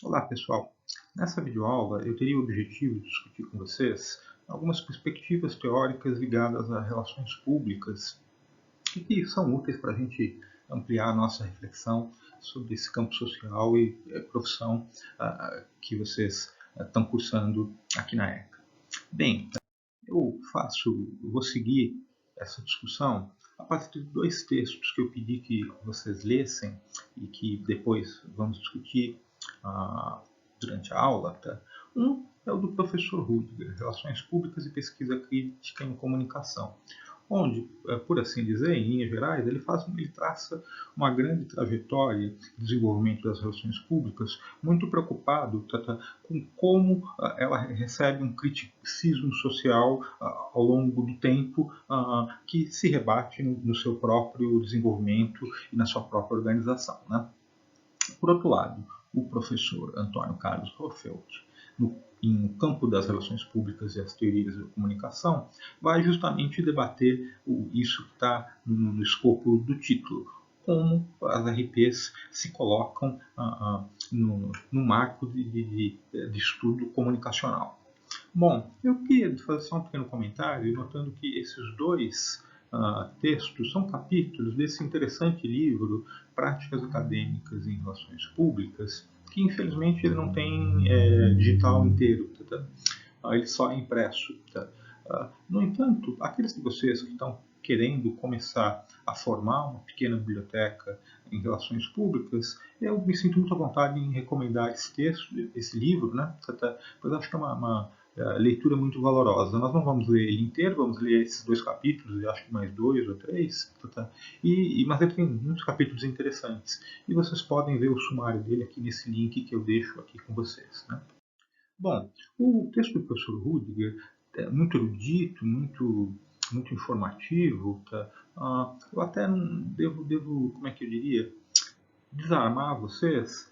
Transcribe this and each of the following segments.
Olá pessoal, nessa videoaula eu teria o objetivo de discutir com vocês algumas perspectivas teóricas ligadas a relações públicas e que são úteis para a gente ampliar a nossa reflexão sobre esse campo social e profissão que vocês estão cursando aqui na ECA. Bem, eu vou seguir essa discussão a partir de dois textos que eu pedi que vocês lessem e que depois vamos discutir ah, durante a aula. Tá? Um é o do professor Rudiger, Relações Públicas e Pesquisa Crítica em Comunicação, onde, por assim dizer, em linhas gerais, ele traça uma grande trajetória de desenvolvimento das relações públicas, muito preocupado com como ela recebe um criticismo social ao longo do tempo que se rebate no seu próprio desenvolvimento e na sua própria organização. Né? Por outro lado, o professor Antônio Carlos Rofelt, em campo das relações públicas e as teorias da comunicação, vai justamente debater isso que está no escopo do título, como as RPs se colocam no marco de estudo comunicacional. Bom, eu queria fazer só um pequeno comentário, notando que esses dois textos são capítulos desse interessante livro, Práticas Acadêmicas em Relações Públicas, que infelizmente ele não tem digital inteiro, ele só é impresso. No entanto, aqueles de vocês que estão querendo começar a formar uma pequena biblioteca em relações públicas, eu me sinto muito à vontade em recomendar esse texto, esse livro, né? Pois acho que é uma leitura muito valorosa. Nós não vamos ler ele inteiro, vamos ler esses dois capítulos, e acho que mais dois ou três, mas ele tem muitos capítulos interessantes. E vocês podem ver o sumário dele aqui nesse link que eu deixo aqui com vocês. Né? Bom, o texto do professor Rudiger é muito erudito, muito informativo. Tá? Eu até não devo, como é que eu diria, desarmar vocês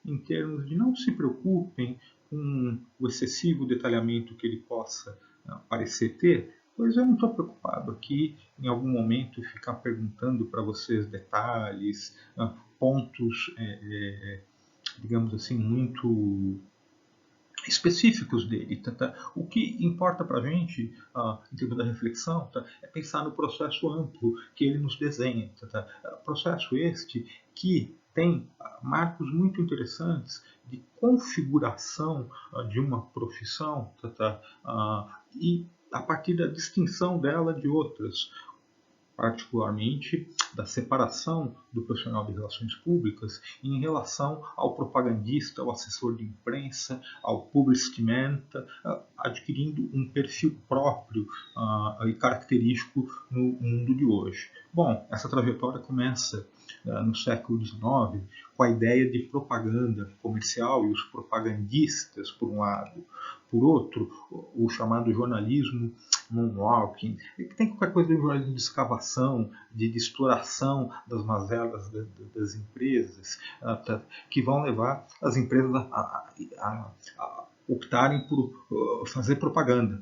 em termos de não se preocupem com o excessivo detalhamento que ele possa parecer ter, pois eu não estou preocupado aqui em algum momento ficar perguntando para vocês detalhes, pontos, digamos assim, muito específicos dele. O que importa para a gente, em termos da reflexão, é pensar no processo amplo que ele nos desenha. Processo este que tem marcos muito interessantes de configuração de uma profissão e a partir da distinção dela de outras, particularmente da separação do profissional de relações públicas em relação ao propagandista, ao assessor de imprensa, ao publicity man, adquirindo um perfil próprio e característico no mundo de hoje. Bom, essa trajetória começa no século XIX com a ideia de propaganda comercial e os propagandistas, por um lado. Por outro, o chamado jornalismo moonwalking, que tem qualquer coisa de jornalismo de escavação, de exploração das mazelas das empresas, que vão levar as empresas a optarem por fazer propaganda,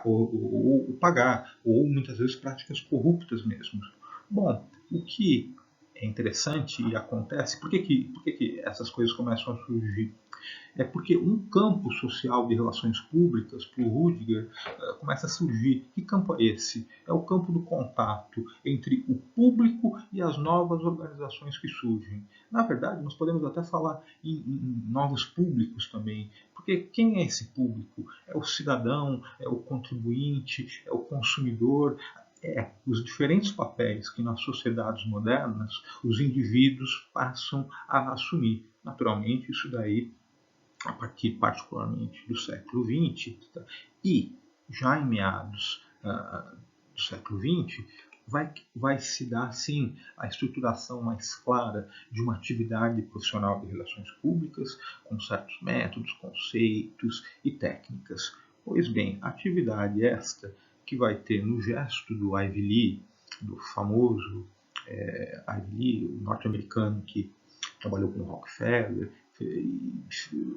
ou pagar, ou muitas vezes práticas corruptas mesmo. Bom, o que é interessante e acontece, por que essas coisas começam a surgir? É porque um campo social de relações públicas, para o Rudiger, começa a surgir. Que campo é esse? É o campo do contato entre o público e as novas organizações que surgem. Na verdade, nós podemos até falar em novos públicos também, porque quem é esse público? É o cidadão, é o contribuinte, é o consumidor, os diferentes papéis que nas sociedades modernas os indivíduos passam a assumir. Naturalmente, isso daí a partir particularmente do século XX, e já em meados do século XX, vai se dar, sim, a estruturação mais clara de uma atividade profissional de relações públicas, com certos métodos, conceitos e técnicas. Pois bem, atividade esta que vai ter no gesto do Ivy Lee, do famoso Ivy Lee, o norte-americano que trabalhou com Rockefeller,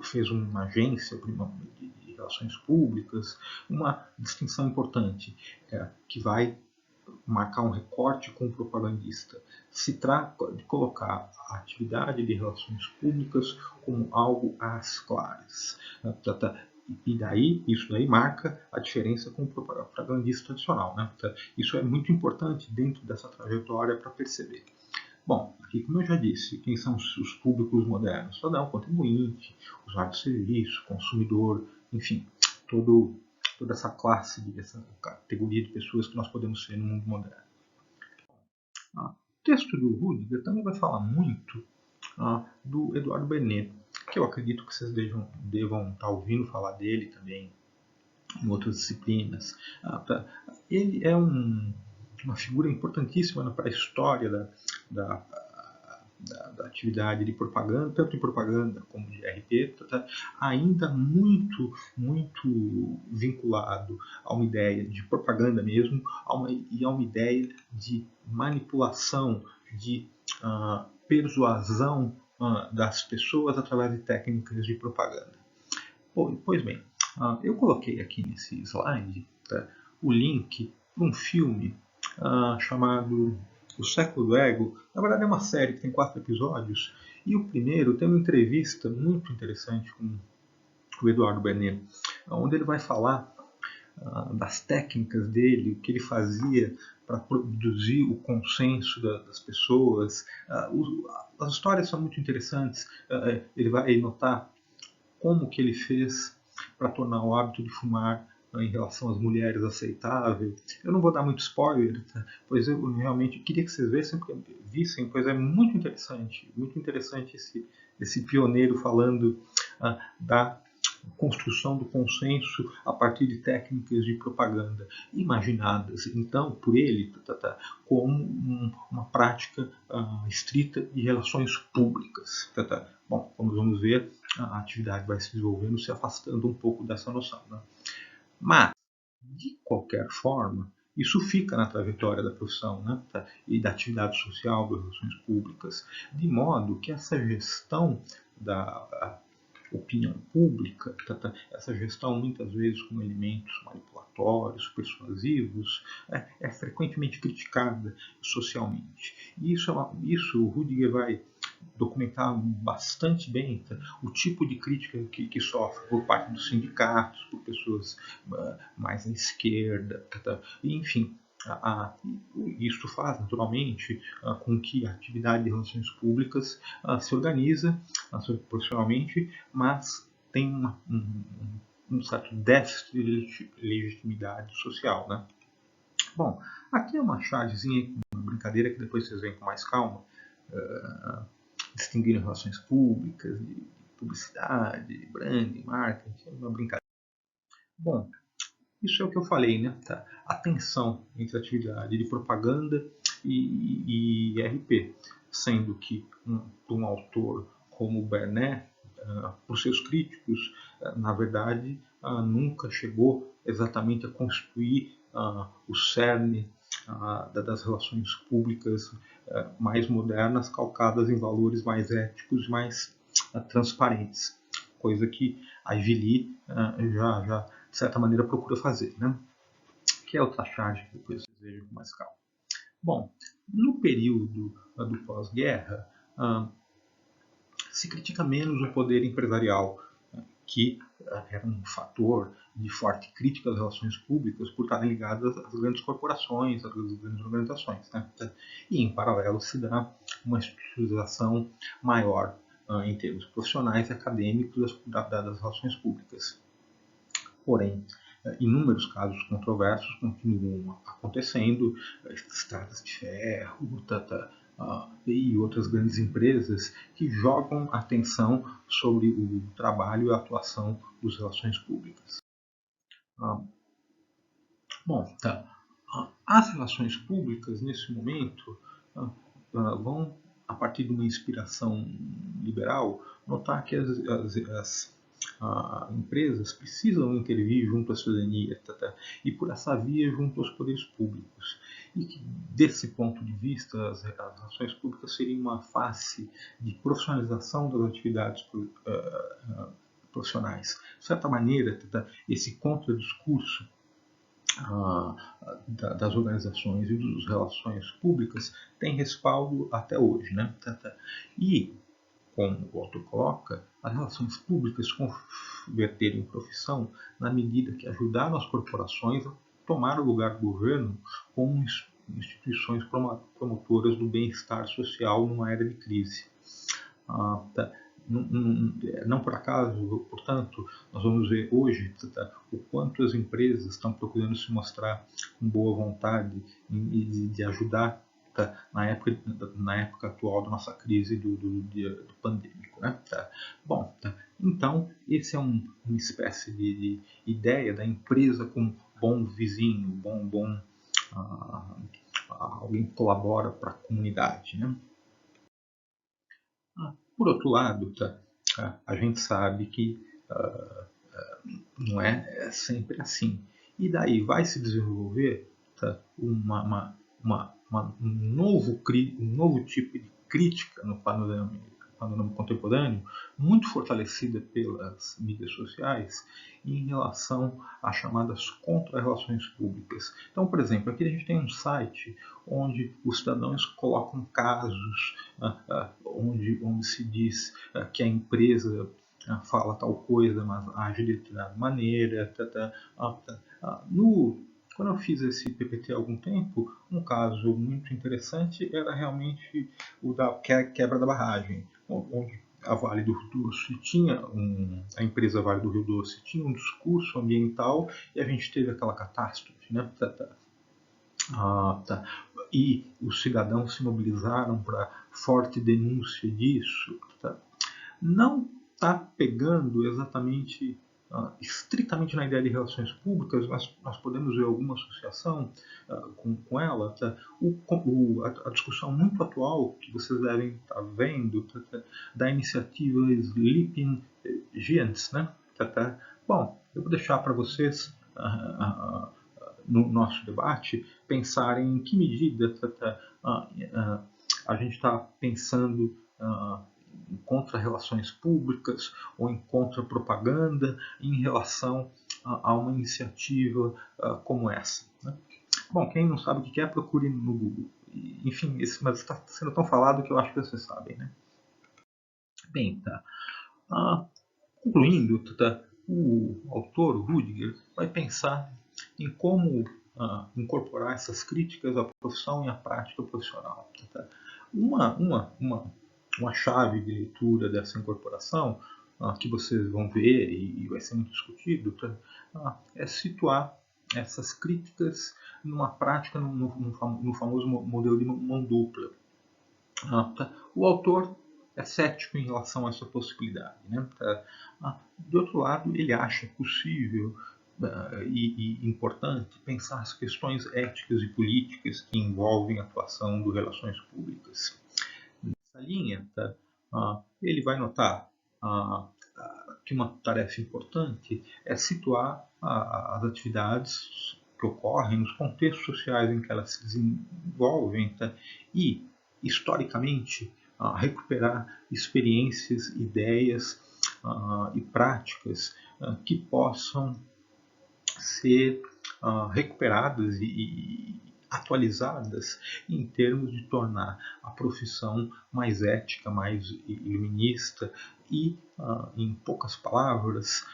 fez uma agência de relações públicas, uma distinção importante que vai marcar um recorte com o propagandista. Se trata de colocar a atividade de relações públicas como algo às claras. E daí, isso daí marca a diferença com o propagandista tradicional. Né? Isso é muito importante dentro dessa trajetória para perceber. Bom, aqui como eu já disse, quem são os públicos modernos? Todo é o contribuinte, usuário de serviço, consumidor, enfim, toda essa classe, essa categoria de pessoas que nós podemos ser no mundo moderno. O texto do Rudiger também vai falar muito do Eduardo Bernet, que eu acredito que vocês devam estar ouvindo falar dele também em outras disciplinas. Ele é uma figura importantíssima para a história da atividade de propaganda, tanto de propaganda como de RP, ainda muito vinculado a uma ideia de propaganda mesmo, e a uma ideia de manipulação, de persuasão das pessoas através de técnicas de propaganda. Pois bem, eu coloquei aqui nesse slide o link para um filme chamado O Século do Ego. Na verdade é uma série que tem 4 episódios, e o primeiro tem uma entrevista muito interessante com o Eduardo Bernet, onde ele vai falar das técnicas dele, o que ele fazia para produzir o consenso das pessoas. As histórias são muito interessantes. Ele vai notar como que ele fez para tornar o hábito de fumar em relação às mulheres aceitável. Eu não vou dar muito spoiler, pois eu realmente queria que vocês vissem, pois é muito interessante esse pioneiro falando da construção do consenso a partir de técnicas de propaganda imaginadas, então, por ele, como uma prática estrita de relações públicas. Bom, como vamos ver, a atividade vai se desenvolvendo, se afastando um pouco dessa noção. Né? Mas, de qualquer forma, isso fica na trajetória da profissão, né? E da atividade social, das relações públicas, de modo que essa gestão da opinião pública, essa gestão muitas vezes com elementos manipulatórios, persuasivos, é frequentemente criticada socialmente. E isso o Rudiger vai documentar bastante bem o tipo de crítica que sofre por parte dos sindicatos, por pessoas mais à esquerda, enfim. Isso faz, naturalmente, com que a atividade de relações públicas se organiza profissionalmente, mas tem um certo déficit de legitimidade social. Né? Bom, aqui é uma chargezinha, uma brincadeira que depois vocês veem com mais calma, distinguir relações públicas, de publicidade, branding, marketing, é uma brincadeira. Bom, isso é o que eu falei, né? A tensão entre a atividade de propaganda e RP, sendo que um autor como Bernet, por seus críticos, na verdade, nunca chegou exatamente a constituir o cerne das relações públicas mais modernas, calcadas em valores mais éticos, mais transparentes, coisa que a Ivy Lee já de certa maneira procura fazer, né? Que é outra charge que depois vocês vejam com mais calma. Bom, no período do pós-guerra, se critica menos o poder empresarial, que era um fator de forte crítica às relações públicas por estarem ligadas às grandes corporações, às grandes organizações. Né? E, em paralelo, se dá uma estruturação maior em termos profissionais e acadêmicos das relações públicas. Porém, inúmeros casos controversos continuam acontecendo, estradas de ferro, e outras grandes empresas que jogam atenção sobre o trabalho e a atuação das relações públicas. Bom, as relações públicas, nesse momento, vão, a partir de uma inspiração liberal, notar que as empresas precisam intervir junto à cidadania e por essa via junto aos poderes públicos. E que, desse ponto de vista, as relações públicas seriam uma face de profissionalização das atividades profissionais. De certa maneira, esse contradiscurso das organizações e das relações públicas tem respaldo até hoje, né? E, como o autor coloca, as relações públicas converteram em profissão na medida que ajudaram as corporações a tomar o lugar do governo como instituições promotoras do bem-estar social numa era de crise. Tá? Não por acaso, portanto, nós vamos ver hoje o quanto as empresas estão procurando se mostrar com boa vontade de ajudar na época atual da nossa crise do pandêmico. Né? Bom, então, esse é uma espécie de ideia da empresa como bom vizinho, uh, alguém que colabora para a comunidade. Né? Por outro lado, a gente sabe que não é sempre assim. E daí vai se desenvolver um novo tipo de crítica no panorama contemporâneo, muito fortalecida pelas mídias sociais, em relação às chamadas contra-relações públicas. Então, por exemplo, aqui a gente tem um site onde os cidadãos colocam casos onde se diz que a empresa fala tal coisa, mas age de determinada maneira. Quando eu fiz esse PPT há algum tempo, um caso muito interessante era realmente o da quebra da barragem, onde a Vale do Rio Doce a empresa Vale do Rio Doce tinha um discurso ambiental e a gente teve aquela catástrofe, né? E os cidadãos se mobilizaram para forte denúncia disso. Não está pegando exatamente, estritamente na ideia de relações públicas, mas nós podemos ver alguma associação com ela. A discussão muito atual que vocês devem estar vendo da iniciativa Sleeping Giants. Né? Bom, eu vou deixar para vocês no nosso debate pensarem em que medida a gente está pensando em contra-relações públicas ou em contra-propaganda em relação a uma iniciativa como essa. Né? Bom, quem não sabe o que é, procure no Google. Enfim, mas está sendo tão falado que eu acho que vocês sabem. Né? Bem, concluindo, o autor, o Rudiger, vai pensar em como incorporar essas críticas à profissão e à prática profissional. Uma chave de leitura dessa incorporação, que vocês vão ver e vai ser muito discutido, é situar essas críticas numa prática, no famoso modelo de mão dupla. O autor é cético em relação a essa possibilidade. Né? De outro lado, ele acha possível e importante pensar as questões éticas e políticas que envolvem a atuação das relações públicas. Nessa linha, ele vai notar que uma tarefa importante é situar as atividades que ocorrem nos contextos sociais em que elas se desenvolvem e, historicamente, recuperar experiências, ideias e práticas que possam ser recuperadas e atualizadas em termos de tornar a profissão mais ética, mais iluminista e, em poucas palavras,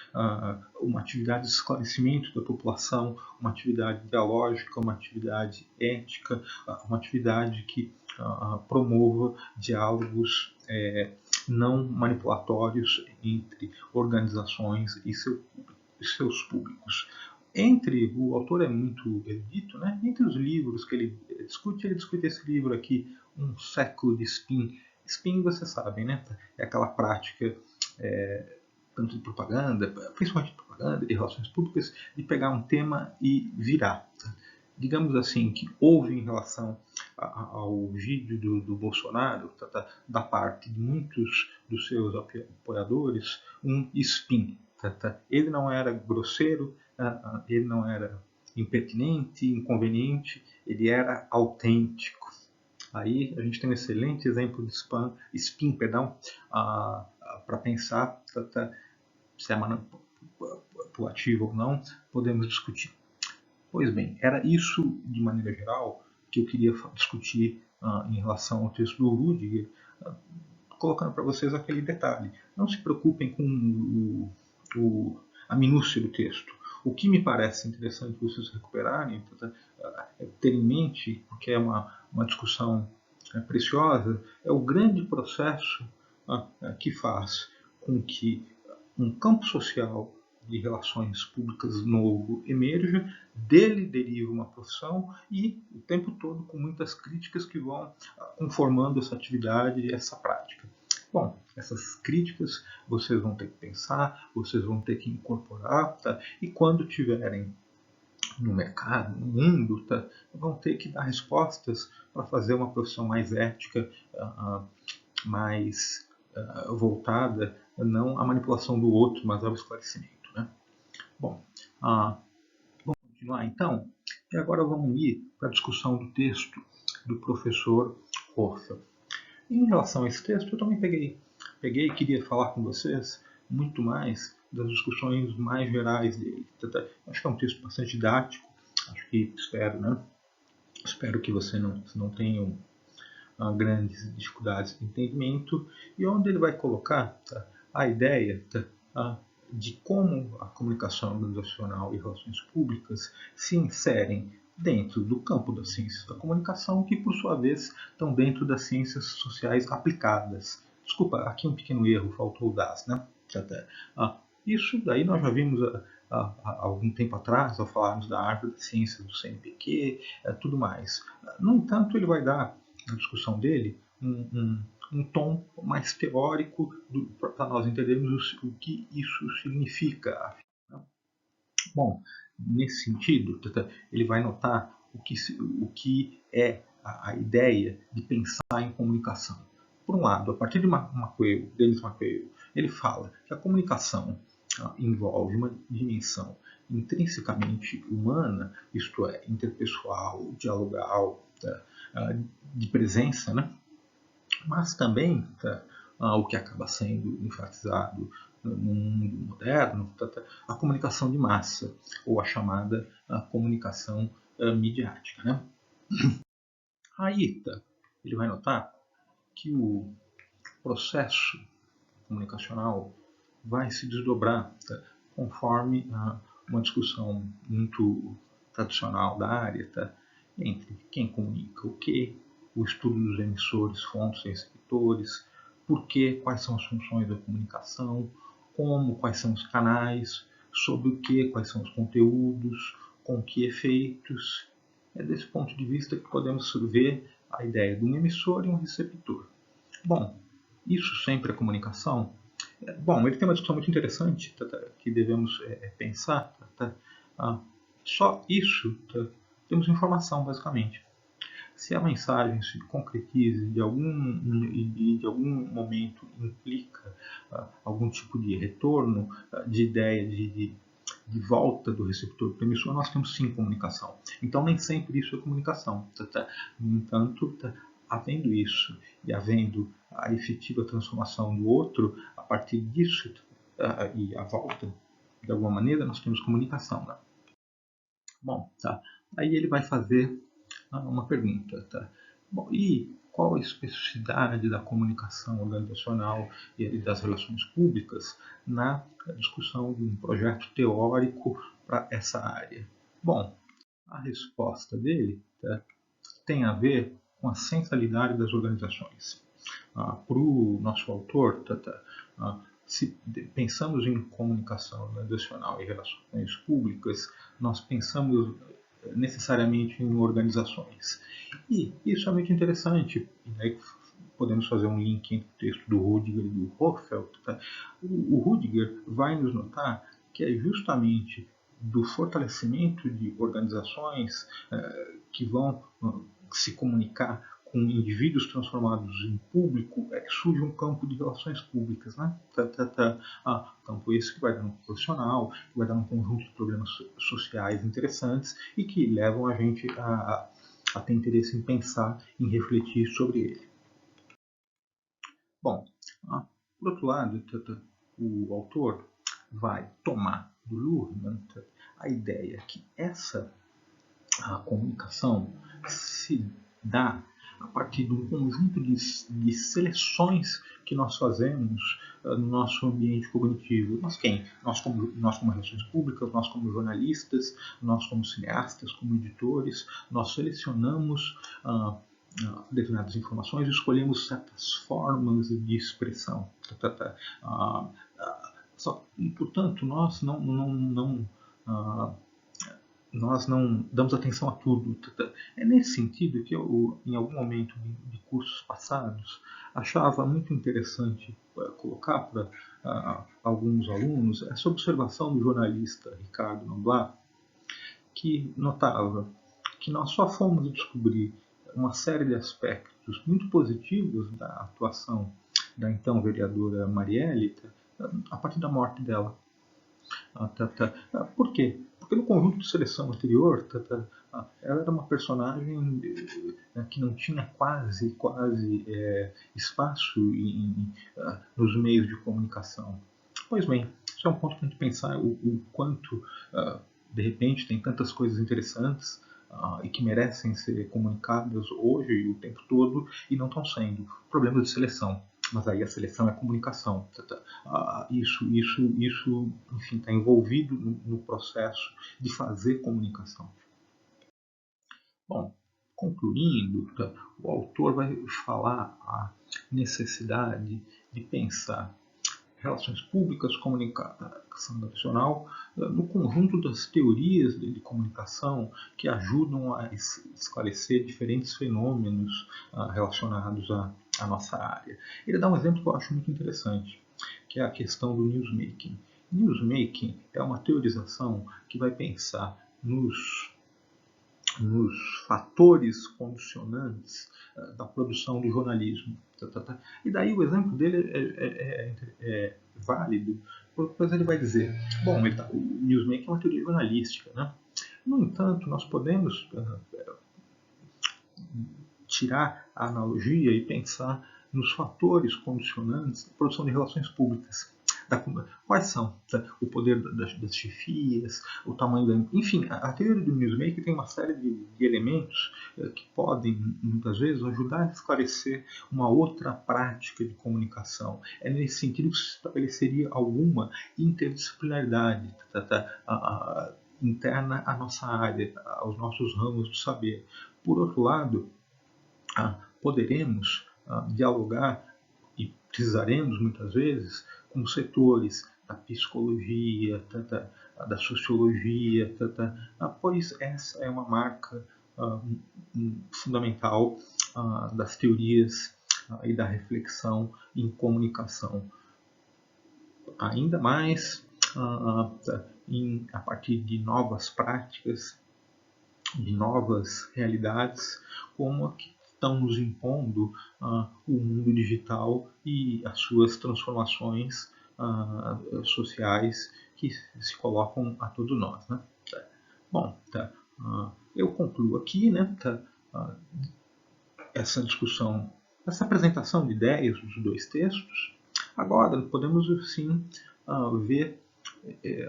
uma atividade de esclarecimento da população, uma atividade dialógica, uma atividade ética, uma atividade que promova diálogos não manipulatórios entre organizações e seus públicos. O autor é muito erudito, né? Entre os livros que ele discute esse livro aqui, Um Século de Spin. Spin, vocês sabem, né? É aquela prática, tanto de propaganda, principalmente de propaganda, de relações públicas, de pegar um tema e virar. Digamos assim, que houve em relação ao vídeo do Bolsonaro, da parte de muitos dos seus apoiadores, um spin. Ele não era grosseiro, ele não era impertinente, inconveniente, ele era autêntico. Aí a gente tem um excelente exemplo de spin, para pensar se é manipulativo ou não, podemos discutir. Pois bem, era isso, de maneira geral, que eu queria discutir em relação ao texto do Rudiger, colocando para vocês aquele detalhe. Não se preocupem com a minúcia do texto. O que me parece interessante vocês recuperarem, ter em mente, porque é uma discussão preciosa, é o grande processo que faz com que um campo social de relações públicas novo emerja, dele deriva uma profissão e o tempo todo com muitas críticas que vão conformando essa atividade e essa prática. Bom, essas críticas vocês vão ter que pensar, vocês vão ter que incorporar, tá? E quando tiverem no mercado, no mundo, tá? Vão ter que dar respostas para fazer uma profissão mais ética, mais voltada não à manipulação do outro, mas ao esclarecimento. Né? Bom, vamos continuar então? E agora vamos ir para a discussão do texto do professor Hoffel. Em relação a esse texto, eu também peguei e queria falar com vocês muito mais das discussões mais gerais dele. Acho que é um texto bastante didático, espero que você não tenham grandes dificuldades de entendimento, e onde ele vai colocar a ideia de como a comunicação organizacional e relações públicas se inserem dentro do campo das ciências da comunicação, que por sua vez estão dentro das ciências sociais aplicadas. Desculpa, aqui um pequeno erro, faltou o das, né? Isso daí nós já vimos há algum tempo atrás, ao falarmos da árvore das ciências do CNPq, tudo mais. No entanto, ele vai dar, na discussão dele, um tom mais teórico para nós entendermos o que isso significa. Bom, nesse sentido, ele vai notar o que é a ideia de pensar em comunicação. Por um lado, a partir de Denis McQuail, ele fala que a comunicação envolve uma dimensão intrinsecamente humana, isto é, interpessoal, dialogal, de presença, né? Mas também o que acaba sendo enfatizado no mundo moderno, a comunicação de massa, ou a chamada comunicação midiática. Né? Aí ele vai notar que o processo comunicacional vai se desdobrar conforme uma discussão muito tradicional da área entre quem comunica o que, o estudo dos emissores, fontes e receptores, por que, quais são as funções da comunicação, como, quais são os canais, sobre o que, quais são os conteúdos, com que efeitos. É desse ponto de vista que podemos ver a ideia de um emissor e um receptor. Bom, isso sempre é comunicação? Bom, ele tem uma discussão muito interessante que devemos pensar. Só isso temos informação, basicamente. Se a mensagem se concretiza de algum momento implica algum tipo de retorno, de ideia de volta do receptor para o emissor, nós temos sim comunicação. Então nem sempre isso é comunicação. No entanto, havendo isso e havendo a efetiva transformação do outro, a partir disso e a volta, de alguma maneira, nós temos comunicação. Né? Bom, aí ele vai fazer uma pergunta. Bom, e qual a especificidade da comunicação organizacional e das relações públicas na discussão de um projeto teórico para essa área? Bom, a resposta dele tem a ver com a centralidade das organizações. Para o nosso autor, se pensamos em comunicação organizacional e relações públicas, nós pensamos necessariamente em organizações. E isso é muito interessante. E aí podemos fazer um link entre o texto do Rudiger e do Hoffel. O Rudiger vai nos notar que é justamente do fortalecimento de organizações que vão se comunicar com indivíduos transformados em público é que surge um campo de relações públicas, né? Campo esse que vai dar um profissional, que vai dar um conjunto de problemas sociais interessantes e que levam a gente a ter interesse em pensar, em refletir sobre ele. Bom, por outro lado, o autor vai tomar do Luhmann a ideia que essa a comunicação se dá a partir de um conjunto de seleções que nós fazemos no nosso ambiente cognitivo. Nós quem? Nós como relações públicas, nós como jornalistas, nós como cineastas, como editores, nós selecionamos determinadas informações e escolhemos certas formas de expressão. E, portanto, nós não damos atenção a tudo. É nesse sentido que eu, em algum momento de cursos passados, achava muito interessante colocar para alguns alunos essa observação do jornalista Ricardo Noblat, que notava que nós só fomos descobrir uma série de aspectos muito positivos da atuação da então vereadora Marielle a partir da morte dela. Por quê? Porque no conjunto de seleção anterior, ela era uma personagem que não tinha quase espaço nos meios de comunicação. Pois bem, isso é um ponto para a gente pensar o quanto, de repente, tem tantas coisas interessantes e que merecem ser comunicadas hoje e o tempo todo e não estão sendo. Problemas de seleção. Mas aí a seleção é comunicação. Isso enfim, está envolvido no processo de fazer comunicação. Bom, concluindo, o autor vai falar a necessidade de pensar relações públicas, comunicação nacional, no conjunto das teorias de comunicação que ajudam a esclarecer diferentes fenômenos relacionados à nossa área. Ele dá um exemplo que eu acho muito interessante, que é a questão do newsmaking. Newsmaking é uma teorização que vai pensar nos fatores condicionantes da produção do jornalismo. E daí o exemplo dele é válido, pois ele vai dizer, bom, o newsmaking é uma teoria jornalística, né? No entanto, nós podemos tirar a analogia e pensar nos fatores condicionantes da produção de relações públicas. Quais são? O poder das chefias, o tamanho da... Enfim, a teoria do newsmaking tem uma série de elementos que podem, muitas vezes, ajudar a esclarecer uma outra prática de comunicação. É nesse sentido que se estabeleceria alguma interdisciplinaridade interna à nossa área, aos nossos ramos do saber. Por outro lado, poderemos dialogar e precisaremos muitas vezes com setores da psicologia, da sociologia, pois essa é uma marca fundamental das teorias e da reflexão em comunicação. Ainda mais a partir de novas práticas, de novas realidades, como a que estão nos impondo o mundo digital e as suas transformações sociais que se colocam a todos nós. Né? Bom, eu concluo aqui, né, essa discussão, essa apresentação de ideias dos dois textos. Agora podemos sim ver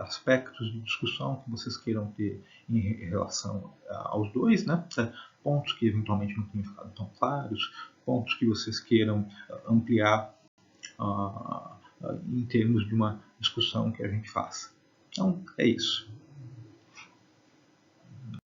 aspectos de discussão que vocês queiram ter em relação aos dois, né? Pontos que eventualmente não tenham ficado tão claros, pontos que vocês queiram ampliar em termos de uma discussão que a gente faça. Então, é isso.